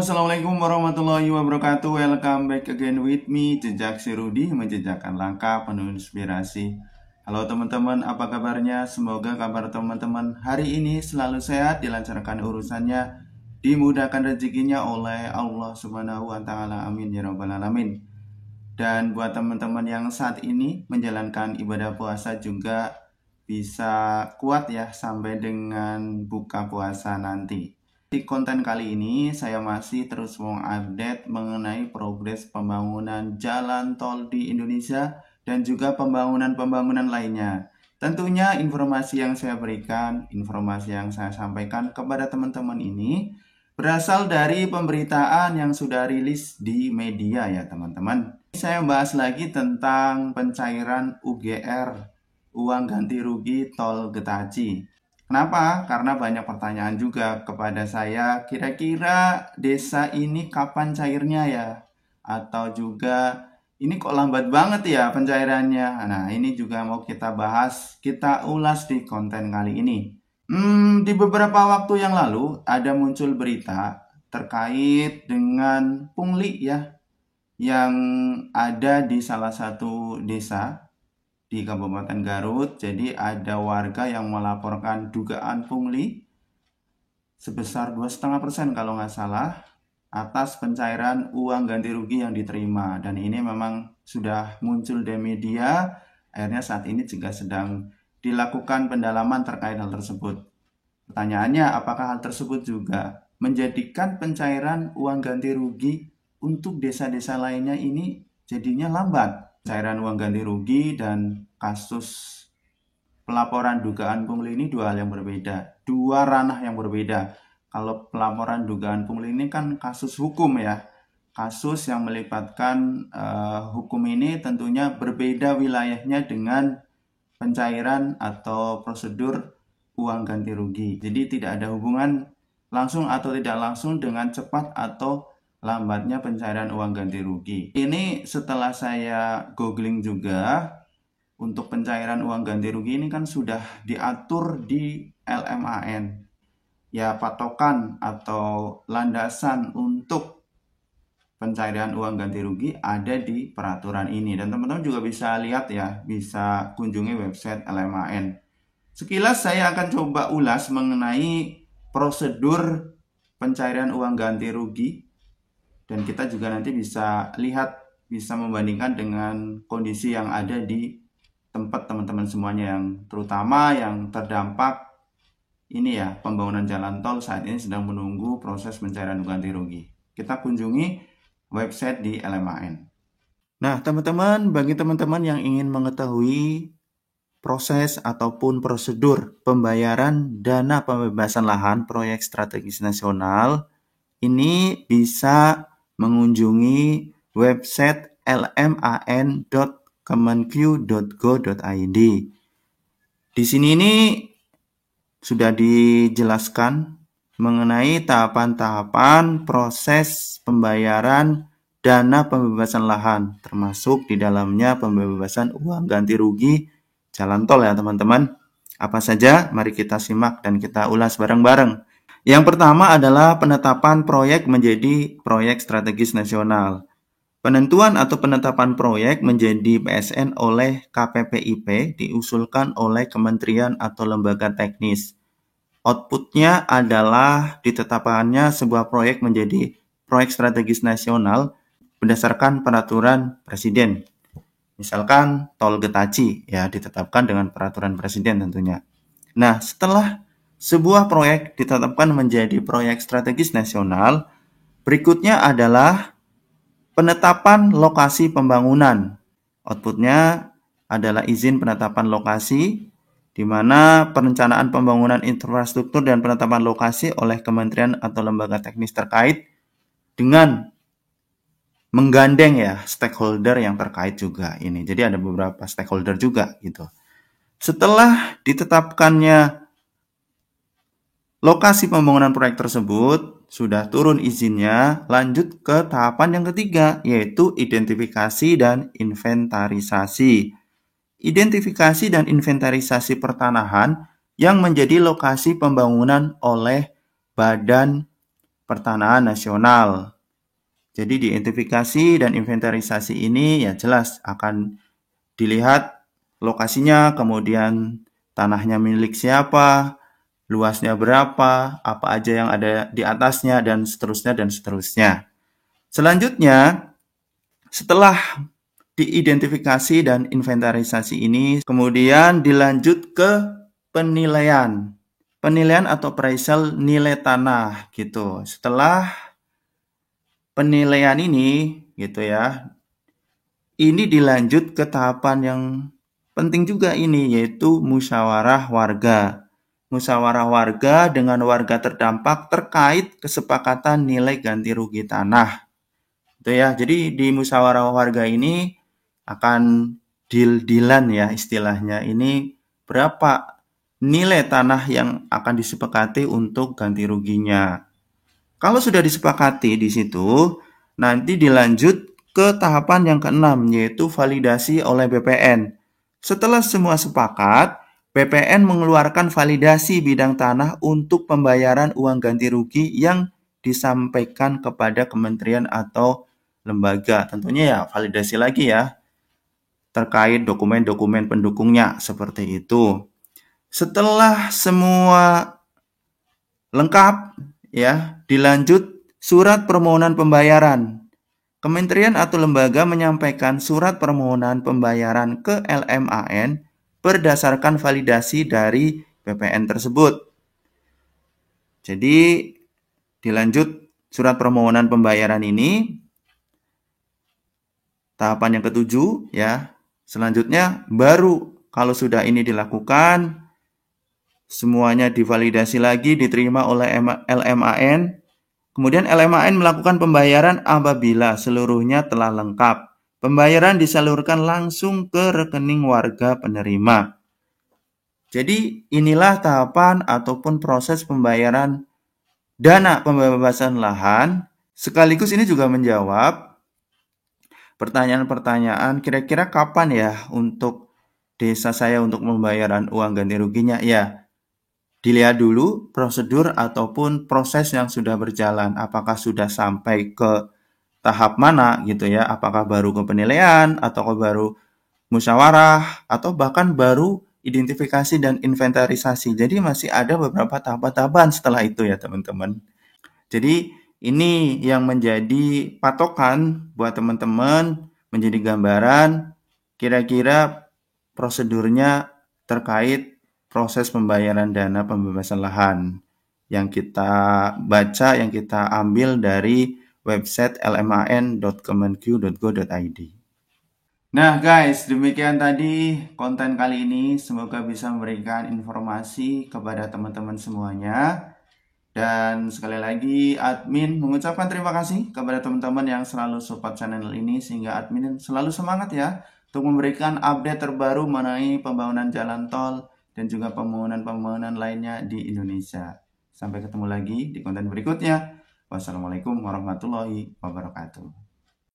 Assalamualaikum warahmatullahi wabarakatuh. Welcome back again with me, Jejak si Rudi, menjejakkan langkah penuh inspirasi. Halo teman-teman, apa kabarnya? Semoga kabar teman-teman hari ini selalu sehat, dilancarkan urusannya, dimudahkan rezekinya oleh Allah Subhanahu wa taala. Amin ya rabbal alamin. Dan buat teman-teman yang saat ini menjalankan ibadah puasa juga bisa kuat ya sampai dengan buka puasa nanti. Di konten kali ini saya masih terus mengupdate mengenai progres pembangunan jalan tol di Indonesia dan juga pembangunan-pembangunan lainnya. Tentunya informasi yang saya berikan, informasi yang saya sampaikan kepada teman-teman ini berasal dari pemberitaan yang sudah rilis di media ya teman-teman. Saya bahas lagi tentang pencairan UGR, uang ganti rugi tol Getaci. Kenapa? Karena banyak pertanyaan juga kepada saya, kira-kira desa ini kapan cairnya ya? Atau juga ini kok lambat banget ya pencairannya? Nah, ini juga mau kita bahas, kita ulas di konten kali ini. Di beberapa waktu yang lalu ada muncul berita terkait dengan pungli ya, yang ada di salah satu desa di Kabupaten Garut. Jadi ada warga yang melaporkan dugaan pungli sebesar 2,5% kalau nggak salah atas pencairan uang ganti rugi yang diterima. Dan ini memang sudah muncul di media. Akhirnya saat ini juga sedang dilakukan pendalaman terkait hal tersebut. Pertanyaannya, apakah hal tersebut juga menjadikan pencairan uang ganti rugi untuk desa-desa lainnya ini jadinya lambat? Cairan uang ganti rugi dan kasus pelaporan dugaan pungli ini dua hal yang berbeda, dua ranah yang berbeda. Kalau pelaporan dugaan pungli ini kan kasus hukum ya, kasus yang melibatkan hukum ini tentunya berbeda wilayahnya dengan pencairan atau prosedur uang ganti rugi. Jadi tidak ada hubungan langsung atau tidak langsung dengan cepat atau lambatnya pencairan uang ganti rugi. Ini setelah saya googling juga, untuk pencairan uang ganti rugi ini kan sudah diatur di LMAN. Ya, patokan atau landasan untuk pencairan uang ganti rugi ada di peraturan ini. Dan teman-teman juga bisa lihat ya, bisa kunjungi website LMAN. Sekilas saya akan coba ulas mengenai prosedur pencairan uang ganti rugi. Dan kita juga nanti bisa lihat, bisa membandingkan dengan kondisi yang ada di tempat teman-teman semuanya yang terutama yang terdampak ini ya, pembangunan jalan tol saat ini sedang menunggu proses pencairan ganti rugi. Kita kunjungi website di LMAN. Nah, teman-teman, bagi teman-teman yang ingin mengetahui proses ataupun prosedur pembayaran dana pembebasan lahan proyek strategis nasional, ini bisa mengunjungi website lman.kemenq.go.id. Di sini ini sudah dijelaskan mengenai tahapan-tahapan proses pembayaran dana pembebasan lahan, termasuk di dalamnya pembebasan uang ganti rugi jalan tol ya teman-teman. Apa saja? Mari kita simak dan kita ulas bareng-bareng. Yang pertama adalah penetapan proyek menjadi proyek strategis nasional. Penentuan atau penetapan proyek menjadi PSN oleh KPPIP diusulkan oleh kementerian atau lembaga teknis. Outputnya adalah ditetapkannya sebuah proyek menjadi proyek strategis nasional berdasarkan peraturan presiden. Misalkan tol Getaci ya ditetapkan dengan peraturan presiden tentunya. Nah, setelah sebuah proyek ditetapkan menjadi proyek strategis nasional, berikutnya adalah penetapan lokasi pembangunan. Outputnya adalah izin penetapan lokasi, di mana perencanaan pembangunan infrastruktur dan penetapan lokasi oleh kementerian atau lembaga teknis terkait dengan menggandeng ya stakeholder yang terkait juga ini. Jadi ada beberapa stakeholder juga gitu. Setelah ditetapkannya lokasi pembangunan proyek tersebut, sudah turun izinnya, lanjut ke tahapan yang ketiga, yaitu identifikasi dan inventarisasi. Identifikasi dan inventarisasi pertanahan yang menjadi lokasi pembangunan oleh Badan pertanahan nasional. Jadi diidentifikasi dan inventarisasi ini ya jelas akan dilihat lokasinya, kemudian tanahnya milik siapa, luasnya berapa, apa aja yang ada di atasnya, dan seterusnya, dan seterusnya. Selanjutnya, setelah diidentifikasi dan inventarisasi ini, kemudian dilanjut ke penilaian. Penilaian atau appraisal nilai tanah gitu. Setelah penilaian ini gitu ya, ini dilanjut ke tahapan yang penting juga ini, yaitu musyawarah warga. Musyawarah warga dengan warga terdampak terkait kesepakatan nilai ganti rugi tanah. Itu ya. Jadi di musyawarah warga ini akan deal-dealan ya istilahnya. Ini berapa nilai tanah yang akan disepakati untuk ganti ruginya. Kalau sudah disepakati di situ, nanti dilanjut ke tahapan yang keenam, yaitu validasi oleh BPN. Setelah semua sepakat, BPN mengeluarkan validasi bidang tanah untuk pembayaran uang ganti rugi yang disampaikan kepada kementerian atau lembaga. Tentunya ya validasi lagi ya, terkait dokumen-dokumen pendukungnya, seperti itu. Setelah semua lengkap, ya, dilanjut surat permohonan pembayaran. Kementerian atau lembaga menyampaikan surat permohonan pembayaran ke LMAN berdasarkan validasi dari BPN tersebut. Jadi, dilanjut surat permohonan pembayaran ini, tahapan yang ketujuh, ya. Selanjutnya, baru kalau sudah ini dilakukan, semuanya divalidasi lagi, diterima oleh LMAN. Kemudian LMAN melakukan pembayaran apabila seluruhnya telah lengkap. Pembayaran disalurkan langsung ke rekening warga penerima. Jadi inilah tahapan ataupun proses pembayaran dana pembebasan lahan. Sekaligus ini juga menjawab pertanyaan-pertanyaan kira-kira kapan ya untuk desa saya untuk pembayaran uang ganti ruginya. Ya, dilihat dulu prosedur ataupun proses yang sudah berjalan. Apakah sudah sampai ke tahap mana gitu ya? Apakah baru ke penilaian, atau baru musyawarah, atau bahkan baru identifikasi dan inventarisasi. Jadi masih ada beberapa tahapan-tahapan setelah itu ya teman-teman. Jadi ini yang menjadi patokan buat teman-teman, menjadi gambaran kira-kira prosedurnya terkait proses pembayaran dana pembebasan lahan yang kita baca, yang kita ambil dari website lman.kemenq.go.id. Nah guys, demikian tadi konten kali ini. Semoga bisa memberikan informasi kepada teman-teman semuanya. Dan sekali lagi admin mengucapkan terima kasih kepada teman-teman yang selalu support channel ini, sehingga admin selalu semangat ya untuk memberikan update terbaru mengenai pembangunan jalan tol dan juga pembangunan lainnya di Indonesia. Sampai ketemu lagi di konten berikutnya. Wassalamualaikum warahmatullahi wabarakatuh.